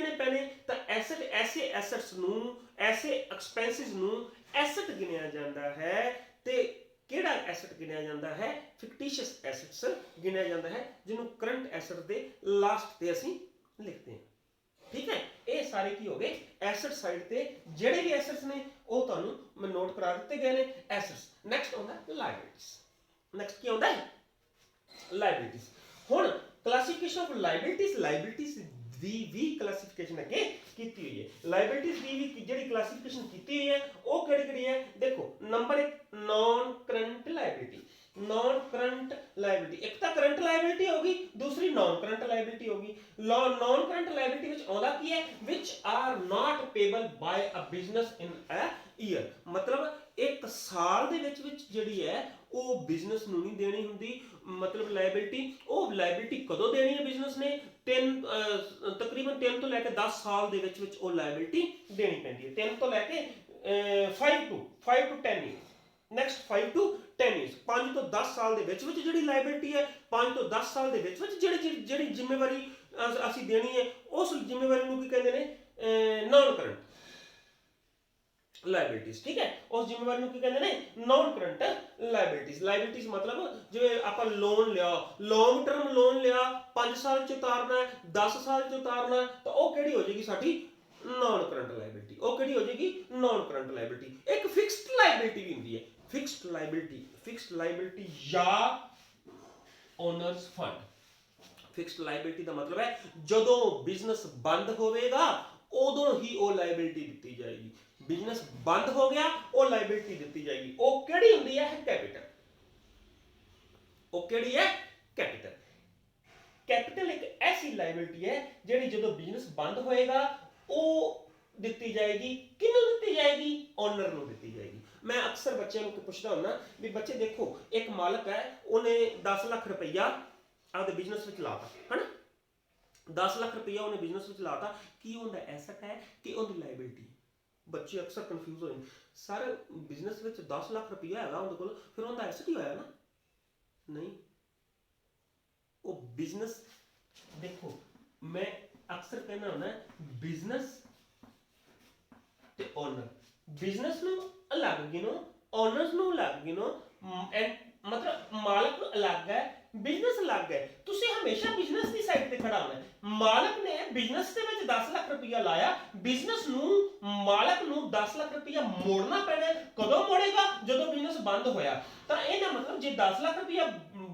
ਪੈਣੇ, ਤਾਂ ਐਸੇ ਐਸੈਟਸ ਨੂੰ, ਐਸੇ ਐਕਸਪੈਂਸਿਸ ਨੂੰ ਐਸਟ ਗਿਣਿਆ ਜਾਂਦਾ ਹੈ ਤੇ ਕਿਹੜਾ ਐਸਟ ਗਿਣਿਆ ਜਾਂਦਾ ਹੈ? ਫਿਕਟੀਸ਼ੀਅਸ ਐਸਟਸ ਗਿਣਿਆ ਜਾਂਦਾ ਹੈ, ਜਿਹਨੂੰ ਕਰੰਟ ਐਸਟ ਦੇ ਲਾਸਟ ਤੇ ਅਸੀਂ ਲਿਖਦੇ ਹਾਂ। ਠੀਕ ਹੈ, ਇਹ ਸਾਰੇ ਕੀ ਹੋ ਗਏ ਐਸਟ ਸਾਈਡ ਤੇ ਜਿਹੜੇ ਵੀ ਐਸਟਸ ਨੇ ਉਹ ਤੁਹਾਨੂੰ ਮੈਂ ਨੋਟ ਕਰਾ ਦਿੱਤੇ ਗਏ ਨੇ ਐਸਟਸ। ਨੈਕਸਟ ਆਉਂਦਾ ਲਾਇਬਿਲਿਟੀਜ਼। ਨੈਕਸਟ ਕੀ ਆਉਂਦਾ ਹੈ? ਲਾਇਬਿਲਿਟੀਜ਼। ਹੁਣ classification of liabilities the we classification ਅੱਗੇ ਕੀਤੀ ਹੋਈ ਹੈ। ਲਾਇਬਿਲਿਟੀਜ਼ ਦੀ ਵੀ ਜਿਹੜੀ ਕਲਾਸੀਫਿਕੇਸ਼ਨ ਕੀਤੀ ਹੋਈ ਹੈ ਉਹ ਕਿਹੜੀ ਹੈ? ਦੇਖੋ, number 1 non current liability. Non current liability, ਇੱਕ ਤਾਂ ਕਰੰਟ ਲਾਇਬਿਲਿਟੀ ਹੋਗੀ, ਦੂਸਰੀ ਨॉन ਕਰੰਟ ਲਾਇਬਿਲਿਟੀ ਹੋਗੀ। ਨॉन ਕਰੰਟ ਲਾਇਬਿਲਿਟੀ ਵਿੱਚ ਆਉਂਦਾ ਕੀ ਹੈ? Which are not payable by a business in a year. ਮਤਲਬ ਇੱਕ ਸਾਲ ਦੇ ਵਿੱਚ ਜਿਹੜੀ ਹੈ ਉਹ ਬਿਜ਼ਨਸ ਨੂੰ ਨਹੀਂ ਦੇਣੀ ਹੁੰਦੀ। ਮਤਲਬ ਲਾਇਬਿਲਿਟੀ, ਉਹ ਲਾਇਬਿਲਿਟੀ ਕਦੋਂ ਦੇਣੀ ਹੈ ਬਿਜ਼ਨਸ ਨੇ? ਤਕਰੀਬਨ 3 ਤੋਂ ਲੈ ਕੇ 10 ਸਾਲ ਦੇ ਵਿੱਚ ਉਹ ਲਾਇਬਿਲਿਟੀ ਦੇਣੀ ਪੈਂਦੀ ਹੈ। 3 ਤੋਂ ਲੈ ਕੇ 5 to 10 year. Next 5 to 10 years, 5 ਤੋਂ 10 ਸਾਲ ਦੇ ਵਿੱਚ ਜਿਹੜੀ ਲਾਇਬਿਲਿਟੀ ਹੈ, 5 ਤੋਂ 10 ਸਾਲ ਦੇ ਵਿੱਚ ਜਿਹੜੀ ਜ਼ਿੰਮੇਵਾਰੀ ਅਸੀਂ ਦੇਣੀ ਹੈ, ਉਸ ਜ਼ਿੰਮੇਵਾਰੀ ਨੂੰ ਕੀ ਕਹਿੰਦੇ ਨੇ? ਨॉन ਕਰੰਟ ਲਾਇਬਿਲਿਟੀਜ਼। ਠੀਕ ਹੈ, ਉਸ ਜ਼ਿੰਮੇਵਾਰੀ ਨੂੰ ਕੀ ਕਹਿੰਦੇ ਨੇ? ਨॉन ਕਰੰਟ ਲਾਇਬਿਲਿਟੀਜ਼। ਲਾਇਬਿਲਿਟੀਜ਼ ਮਤਲਬ ਜਿਵੇਂ ਆਪਾਂ ਲੋਨ ਲਿਆ, ਲੌਂਗ ਟਰਮ ਲੋਨ ਲਿਆ, 5 ਸਾਲ ਚ ਉਤਾਰਨਾ, 10 ਸਾਲ ਚ ਉਤਾਰਨਾ, ਤਾਂ ਉਹ ਕਿਹੜੀ ਹੋ ਜਾਏਗੀ ਸਾਡੀ? ਨॉन ਕਰੰਟ ਲਾਇਬਿਲਿਟੀ। ਉਹ ਕਿਹੜੀ ਹੋ ਜਾਏਗੀ? ਨॉन ਕਰੰਟ ਲਾਇਬਿਲਿਟੀ। ਇੱਕ ਫਿਕਸਡ ਲਾਇਬਿਲਿਟੀ ਵੀ ਹੁੰਦੀ ਹੈ। ਫਿਕਸਡ ਲਾਇਬਿਲਿਟੀ ਜਾਂ ਓਨਰਸ ਫੰਡ। ਫਿਕਸਡ ਲਾਇਬਿਲਿਟੀ ਦਾ ਮਤਲਬ ਹੈ ਜਦੋਂ ਬਿਜ਼ਨਸ ਬੰਦ ਹੋਵੇਗਾ ਉਦੋਂ ਹੀ ਉਹ ਲਾਇਬਿਲਿਟੀ ਦਿੱਤੀ ਜਾਏਗੀ। ਬਿਜ਼ਨਸ ਬੰਦ ਹੋ ਗਿਆ, ਉਹ ਲਾਇਬਿਲਿਟੀ ਦਿੱਤੀ ਜਾਏਗੀ। ਉਹ ਕਿਹੜੀ ਹੁੰਦੀ ਹੈ? ਕੈਪੀਟਲ। ਉਹ ਕਿਹੜੀ ਹੈ? ਕੈਪੀਟਲ। ਕੈਪੀਟਲ ਇੱਕ ਐਸੀ ਲਾਇਬਿਲਿਟੀ ਹੈ ਜਿਹੜੀ ਜਦੋਂ ਬਿਜ਼ਨਸ ਬੰਦ ਹੋਏਗਾ ਉਹ ਦਿੱਤੀ ਜਾਏਗੀ। ਕਿਹਨੂੰ ਦਿੱਤੀ ਜਾਏਗੀ? ਓਨਰ ਨੂੰ ਦਿੱਤੀ ਜਾਏਗੀ। ਮੈਂ ਅਕਸਰ ਬੱਚਿਆਂ ਨੂੰ ਪੁੱਛਦਾ ਹੁੰਦਾ ਵੀ ਬੱਚੇ ਦੇਖੋ, ਇੱਕ ਮਾਲਕ ਹੈ, ਉਹਨੇ 10 ਲੱਖ ਰੁਪਈਆ ਆਪਦੇ ਬਿਜ਼ਨਸ ਵਿੱਚ ਲਾਤਾ, ਹਨਾ? 10 ਲੱਖ ਰੁਪਈਆ ਉਹਨੇ ਬਿਜ਼ਨਸ ਵਿੱਚ ਲਾਤਾ, ਕੀ ਉਹਦਾ ਐਸਟ ਹੈ ਕਿ ਉਹਦੀ ਲਾਇਬਿਲਿਟੀ? ਬੱਚੇ ਅਕਸਰ ਕਨਫਿਊਜ਼ ਹੋ ਜਾਂਦੇ, ਸਰ ਬਿਜ਼ਨਸ ਵਿੱਚ 10 ਲੱਖ ਰੁਪਈਆ ਹੈਗਾ ਉਹਦੇ ਕੋਲ, ਫਿਰ ਉਹਦਾ ਐਸਟ ਹੀ ਹੋਇਆ ਨਾ? ਨਹੀਂ, ਉਹ ਬਿਜ਼ਨਸ, ਦੇਖੋ ਮੈਂ ਅਕਸਰ ਕਹਿੰਦਾ ਹੁੰਦਾ ਬਿਜ਼ਨਸ ਤੇ ਓਨਰ, ਬਿਜ਼ਨਸ ਨੂੰ ਅਲੱਗ ਗਿਣੋ, ਓਨਰਸ ਨੂੰ ਅਲੱਗ ਗਿਣੋ। ਮਤਲਬ ਮਾਲਕ ਅਲੱਗ ਹੈ, ਬਿਜ਼ਨਸ ਅਲੱਗ ਹੈ। ਤੁਸੀਂ ਹਮੇਸ਼ਾ ਬਿਜ਼ਨਸ ਦੀ ਸਾਈਡ ਤੇ ਖੜਾ ਹੋਣਾ ਹੈ। ਮਾਲਕ ਨੇ ਬਿਜ਼ਨਸ ਦੇ ਵਿੱਚ 10 ਲੱਖ ਰੁਪਈਆ ਲਾਇਆ, ਬਿਜ਼ਨਸ ਨੂੰ, ਮਾਲਕ ਨੂੰ 10 ਲੱਖ ਰੁਪਈਆ ਮੋੜਨਾ ਪੈਣਾ। ਕਦੋਂ ਮੋੜੇਗਾ? ਜਦੋਂ ਬਿਜ਼ਨਸ ਬੰਦ ਹੋਇਆ। ਤਾਂ ਇਹਦਾ ਮਤਲਬ ਜੇ 10 ਲੱਖ ਰੁਪਈਆ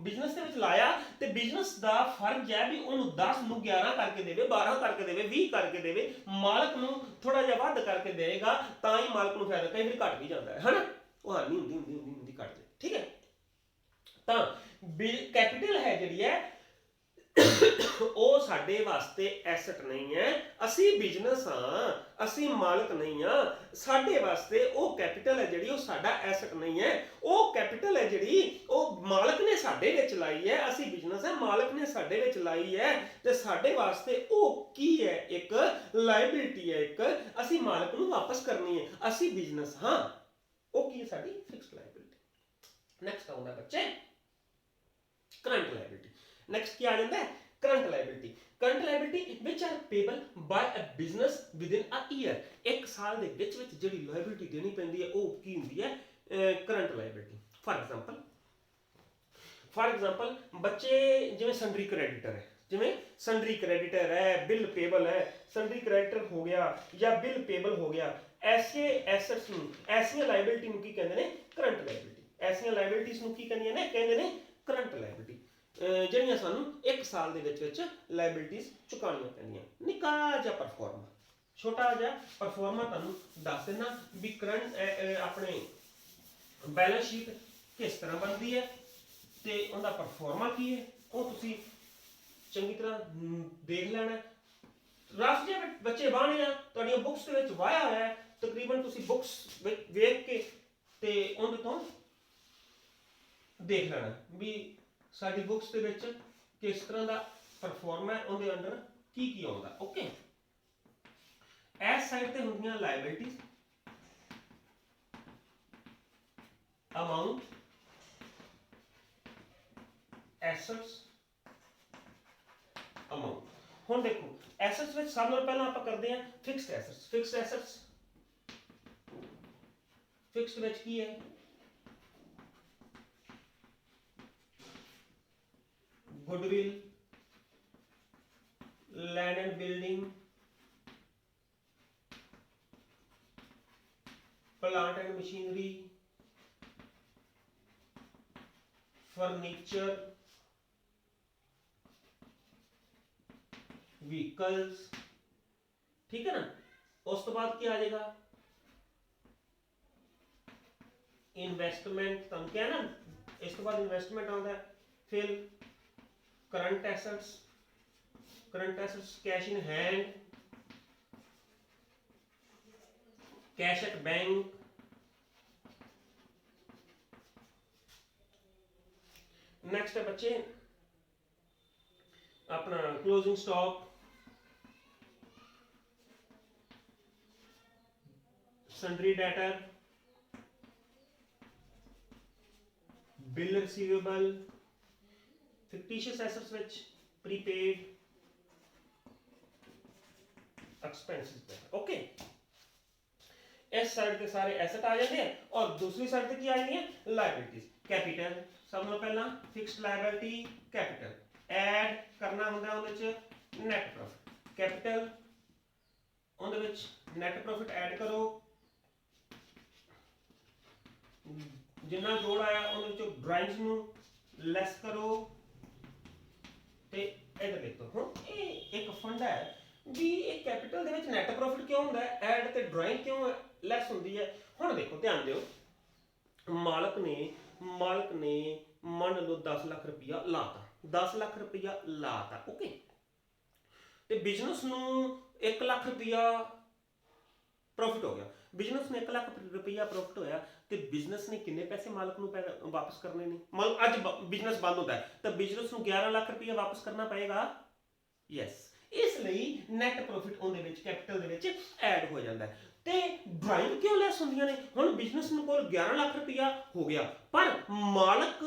ਬਿਜ਼ਨਸ ਦੇ ਵਿੱਚ ਲਾਇਆ ਤੇ ਬਿਜ਼ਨਸ ਦਾ ਫਰਜ਼ ਹੈ ਵੀ ਉਹਨੂੰ 10 ਨੂੰ 11 ਕਰਕੇ ਦੇਵੇ, 12 ਕਰਕੇ ਦੇਵੇ, 20 ਕਰਕੇ ਦੇਵੇ। ਮਾਲਕ ਨੂੰ ਥੋੜਾ ਜਿਹਾ ਵੱਧ ਕਰਕੇ ਦੇਵੇਗਾ ਤਾਂ ਹੀ ਮਾਲਕ ਨੂੰ ਫਾਇਦਾ। ਕਈ ਵਾਰ ਘਟ ਵੀ ਜਾਂਦਾ ਹੈ, ਹਨਾ? ਉਹ ਹਾਨੀ ਹੁੰਦੀ ਘਟ ਜਾਏ। ਠੀਕ ਹੈ, ਤਾਂ ਕੈਪੀਟਲ ਹੈ ਜਿਹੜੀ ਹੈ ਉਹ ਸਾਡੇ ਵਾਸਤੇ ਐਸਟ ਨਹੀਂ ਹੈ। ਅਸੀਂ ਬਿਜ਼ਨਸ ਹਾਂ, ਅਸੀਂ ਮਾਲਕ ਨਹੀਂ ਹਾਂ। ਸਾਡੇ ਵਾਸਤੇ ਉਹ ਕੈਪੀਟਲ ਹੈ ਜਿਹੜੀ ਉਹ ਸਾਡਾ ਐਸਟ ਨਹੀਂ ਹੈ। ਉਹ ਕੈਪੀਟਲ ਹੈ ਜਿਹੜੀ ਉਹ ਮਾਲਕ ਨੇ ਸਾਡੇ ਵਿੱਚ ਲਾਈ ਹੈ। ਅਸੀਂ ਬਿਜ਼ਨਸ ਹੈ, ਮਾਲਕ ਨੇ ਸਾਡੇ ਵਿੱਚ ਲਾਈ ਹੈ, ਤੇ ਸਾਡੇ ਵਾਸਤੇ ਉਹ ਕੀ ਹੈ? ਇੱਕ ਲਾਇਬਿਲਿਟੀ ਹੈ। ਇੱਕ ਅਸੀਂ ਮਾਲਕ ਨੂੰ ਵਾਪਸ ਕਰਨੀ ਹੈ। ਅਸੀਂ ਬਿਜ਼ਨਸ ਹਾਂ, ਉਹ ਕੀ ਹੈ? ਸਾਡੀ ਫਿਕਸਡ ਲਾਇਬਿਲਿਟੀ। ਨੈਕਸਟ ਆਉਂਦਾ ਬੱਚੇ ਕਰੰਟ ਲਾਇਬਿਲਿਟੀ। ਨੈਕਸਟ ਕੀ ਆ ਜਾਂਦਾ ਹੈ? Current liability. Current liability which are payable by a business within a year. ਇੱਕ ਸਾਲ ਦੇ ਵਿੱਚ ਜਿਹੜੀ ਲਾਇਬਿਲਿਟੀ ਦੇਣੀ ਪੈਂਦੀ ਹੈ ਉਹ ਕੀ ਹੁੰਦੀ ਹੈ? Current liability. ਫਾਰ ਐਗਜ਼ਾਮਪਲ ਬੱਚੇ ਜਿਵੇਂ ਸੰਡਰੀ ਕ੍ਰੈਡੀਟਰ ਹੈ, ਬਿਲ ਪੇਬਲ ਹੈ, ਸੰਡਰੀ ਕ੍ਰੈਡੀਟਰ ਹੋ ਗਿਆ ਜਾਂ ਬਿਲ ਪੇਬਲ ਹੋ ਗਿਆ। ਐਸੇ ਐਸੈਟਸ ਨੂੰ, ਐਸੀਆਂ ਲਾਇਬਿਲਿਟੀ ਨੂੰ ਕੀ ਕਹਿੰਦੇ ਨੇ? Current liability. ਐਸੀਆਂ ਲਾਇਬਿਲਿਟੀਜ਼ ਨੂੰ ਕੀ ਕਹਿੰਦੀਆਂ ਨੇ? ਕਹਿੰਦੇ ਨੇ ਕਰੰਟ ਲਾਇਬਿਲਿਟੀ। ਜਿਹੜੀਆਂ ਸਾਨੂੰ ਇੱਕ ਸਾਲ ਦੇ ਵਿੱਚ ਲਾਇਬਿਲਿਟੀਜ਼ ਚੁਕਾਉਣੀਆਂ ਪੈਂਦੀਆਂ। ਨਿੱਕਾ ਜਿਹਾ ਪਰਫਾਰਮਾ, ਛੋਟਾ ਜਿਹਾ ਪਰਫਾਰਮਾ ਤੁਹਾਨੂੰ ਦੱਸ ਦਿੰਦਾ ਵੀ ਕਰੰਟ ਆਪਣੇ ਬੈਲੈਂਸ ਸ਼ੀਟ ਕਿਸ ਤਰ੍ਹਾਂ ਬਣਦੀ ਹੈ ਤੇ ਉਹਦਾ ਪਰਫਾਰਮਾ ਕੀ ਹੈ, ਉਹ ਤੁਸੀਂ ਚੰਗੀ ਤਰ੍ਹਾਂ ਦੇਖ ਲੈਣਾ। ਰਫ ਜਿਹੇ ਬੱਚੇ ਬਾਹਣੇ ਆ, ਤੁਹਾਡੀਆਂ ਬੁੱਕਸ ਦੇ ਵਿੱਚ ਵਾਹਿਆ ਹੋਇਆ ਹੈ, ਤਕਰੀਬਨ ਤੁਸੀਂ ਬੁੱਕਸ ਵੇਖ ਕੇ ਤੇ ਉਹਦੇ ਤੋਂ ਦੇਖ ਲੈਣਾ ਵੀ ਸਾਡੀ ਬੁੱਕਸ ਦੇ ਵਿੱਚ ਕਿਸ ਤਰ੍ਹਾਂ ਦਾ ਪਰਫਾਰਮ ਹੈ, ਉਹਦੇ ਅੰਡਰ ਕੀ ਕੀ ਆਉਂਦਾ। ਓਕੇ, ਇਸ ਸਾਈਡ ਤੇ ਹੁੰਦੀਆਂ ਲਾਇਬਿਲਿਟੀਜ਼, ਅਮਾਉਂਟ, ਐਸੈਟਸ, ਅਮਾਉਂਟ। ਹੁਣ ਦੇਖੋ ਐਸੈਟਸ ਵਿੱਚ ਸਭ ਤੋਂ ਪਹਿਲਾਂ ਆਪਾਂ ਕਰਦੇ ਹਾਂ fixed assets. Fixed assets fixed ਵਿੱਚ ਕੀ ਹੈ goodwill land and building plant and machinery furniture vehicles ठीक है ना उस तो बाद क्या आ जाएगा इन्वेस्टमेंट तुम क्या ना इस तो बाद इन्वेस्टमेंट आता है फिर current assets cash in hand cash at bank next है बच्चे अपना closing stock sundry debtor bill receivable fictitious assets which prepaid expenses पे ओके इस साइड के सारे एसेट आ जाते हैं और दूसरी साइड पे क्या आ जाती है लायबिलिटीज कैपिटल सब नालों पहला फिक्स्ड लायबिलिटी कैपिटल ऐड करना ਹੁੰਦਾ ਉਹਦੇ ਚ नेट प्रॉफिट कैपिटल ਉਹਦੇ ਵਿੱਚ नेट प्रॉफिट ऐड करो जिन्ना जोड़ आया ਉਹਦੇ ਵਿੱਚੋਂ ਡਰਾਇੰਗਸ ਨੂੰ ਲੈਸ ਕਰੋ ਤੇ ਇਧਰ ਦੇਖੋ ਹੁਣ ਇਹ ਇੱਕ ਫੰਡਾ ਹੈ ਵੀ ਇਹ ਕੈਪੀਟਲ ਦੇ ਵਿੱਚ ਨੈਟ ਪ੍ਰੋਫਿਟ ਕਿਉਂ ਹੁੰਦਾ ਹੈ ਐਡ ਤੇ ਡਰਾਇੰਗ ਕਿਉਂ ਲੈਸ ਹੁੰਦੀ ਹੈ ਹੁਣ ਦੇਖੋ ਧਿਆਨ ਦਿਓ ਮਾਲਕ ਨੇ ਮੰਨ ਲਓ 10 ਲੱਖ ਰੁਪਇਆ ਲਾਤਾ 10 ਲੱਖ ਰੁਪਇਆ ਲਾਤਾ ਓਕੇ ਤੇ ਬਿਜ਼ਨਸ ਨੂੰ 1 ਲੱਖ ਰੁਪਇਆ प्रॉफिट हो गया बिजनेस में 1 लाख रुपया प्रॉफिट होया तो बिजनेस ने कितने पैसे मालिक को वापस करने ने मान आज बिजनेस बंद होता है तो बिजनेस को 11 लाख रुपया वापस करना पड़ेगा यस इसलिए नेट प्रॉफिट ਉਹਦੇ ਵਿੱਚ कैपिटल ਦੇ ਵਿੱਚ ऐड हो जाता है ਤੇ ਡਰਾइंग ਕਿਉਂ ਲੈਸ ਹੁੰਦੀਆਂ ਨੇ ਹੁਣ ਬਿਜ਼ਨਸ ਨੂੰ ਕੋਲ 11 ਲੱਖ ਰੁਪਇਆ ਹੋ ਗਿਆ ਪਰ ਮਾਲਕ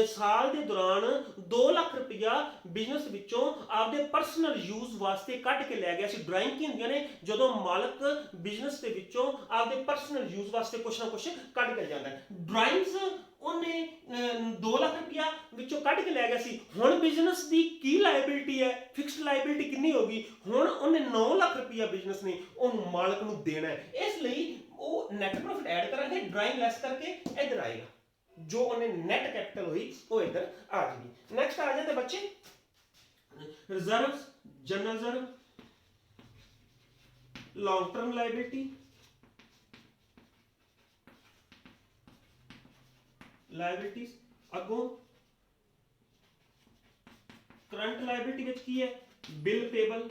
ਸਾਲ ਦੇ ਦੌਰਾਨ 2 ਲੱਖ ਰੁਪਇਆ ਬਿਜ਼ਨਸ ਵਿੱਚੋਂ ਆਪਦੇ ਪਰਸਨਲ ਯੂਜ਼ ਵਾਸਤੇ ਕੱਢ ਕੇ ਲੈ ਗਿਆ ਸੀ ਡਰਾइंग ਕੀ ਹੁੰਦੀਆਂ ਨੇ ਜਦੋਂ ਮਾਲਕ ਬਿਜ਼ਨਸ ਦੇ ਵਿੱਚੋਂ ਆਪਦੇ ਪਰਸਨਲ ਯੂਜ਼ ਵਾਸਤੇ ਕੁਛ ਨਾ ਕੁਛ ਕੱਢ ਕੇ ਜਾਂਦਾ ਹੈ ਡਰਾइंग्स ਉਹਨੇ 2 ਲੱਖ ਰੁਪਇਆ ਵਿੱਚੋਂ ਕੱਢ ਕੇ ਲੈ ਗਿਆ ਸੀ ਹੁਣ ਬਿਜ਼ਨਸ ਦੀ ਕੀ ਲਾਇਬਿਲਿਟੀ ਹੈ ਫਿਕਸਡ ਲਾਇਬਿਲਿਟੀ ਕਿੰਨੀ ਹੋਗੀ ਹੁਣ ਉਹਨੇ 9 ਲੱਖ ਰੁਪਇਆ ਬਿਜ਼ਨਸ ਨੇ ਉਹਨੂੰ ਮਾਲਕ ਨੂੰ ਦੇਣਾ ਹੈ ਇਸ ਲਈ ਉਹ ਨੈਟ ਪ੍ਰੋਫਿਟ ਐਡ ਕਰਾਂਗੇ ਡਰਾइंग ਲੈਸ ਕਰਕੇ ਇੱਧਰ ਆਏਗਾ ਜੋ ਉਹਨੇ ਨੈਟ ਕੈਪੀਟਲ ਹੋਈ ਉਹ ਇੱਧਰ ਆ ਜਾਏਗੀ ਨੈਕਸਟ ਆ ਜਾਂਦੇ ਬੱਚੇ reserves general reserve long term liability liabilities ago current liability which की है bill payable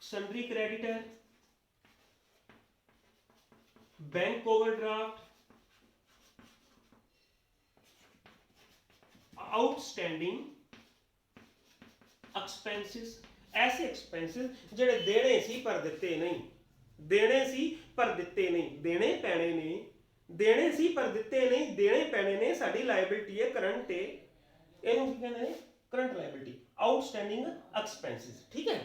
sundry creditor bank overdraft outstanding expenses ऐसे एक्सपेंसेस जेड़े देने सी पर दिते नहीं देने सी पर दिते नहीं देने पैने ने देने सी पर दिते नहीं देने पैने ने साडी लायबिलिटी है करंट है इहनूं की कहंदे ने करंट लायबिलिटी आउटस्टैंडिंग एक्सपेंसेस ठीक है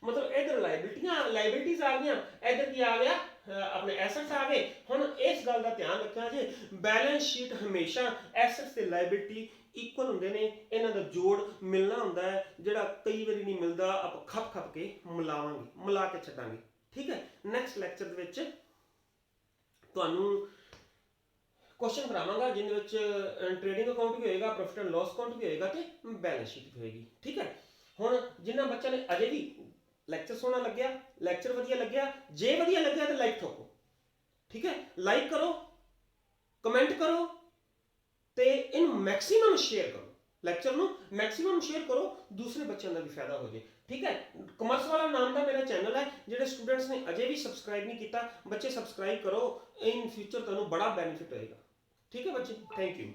मतलब इधर लायबिलिटीज आ गई इधर की आ गया अपने एसेट्स आ गए हुण इस गल का ध्यान रखना जी बैलेंस शीट हमेशा एसेट्स ते लायबिलिटी इक्वल होंदे ने इन्हां दा जोड़ मिलना हुंदा है जिहड़ा कई वारी नहीं मिलदा आप खप के मिला के छड्डांगे ठीक है नैक्सट लैक्चर दे विच तुहानूं क्वेश्चन करावांगा जिहदे विच ट्रेडिंग अकाउंट भी होएगा प्रॉफिट एंड लॉस अकाउंट भी होएगा ते बैलेंस शीट भी होएगी ठीक है हुण जिन्हां बच्चों ने अजे भी लैक्चर सोहना लग्या लैक्चर वधिया लग्या जे वधिया लग्या तो लाइक ठोको ठीक है लाइक करो कमेंट करो ते इनू मैक्सिमम शेयर करो लैक्चर नू मैक्सिमम शेयर करो दूसरे बच्चों का भी फायदा हो जाए ठीक है कॉमर्स वाला नाम का मेरा चैनल है जिहड़े स्टूडेंट्स ने अजे भी सबसक्राइब नहीं किया बच्चे सबसक्राइब करो इन फ्यूचर तुहानूं बड़ा बेनिफिट होएगा ठीक है बच्चे थैंक यू।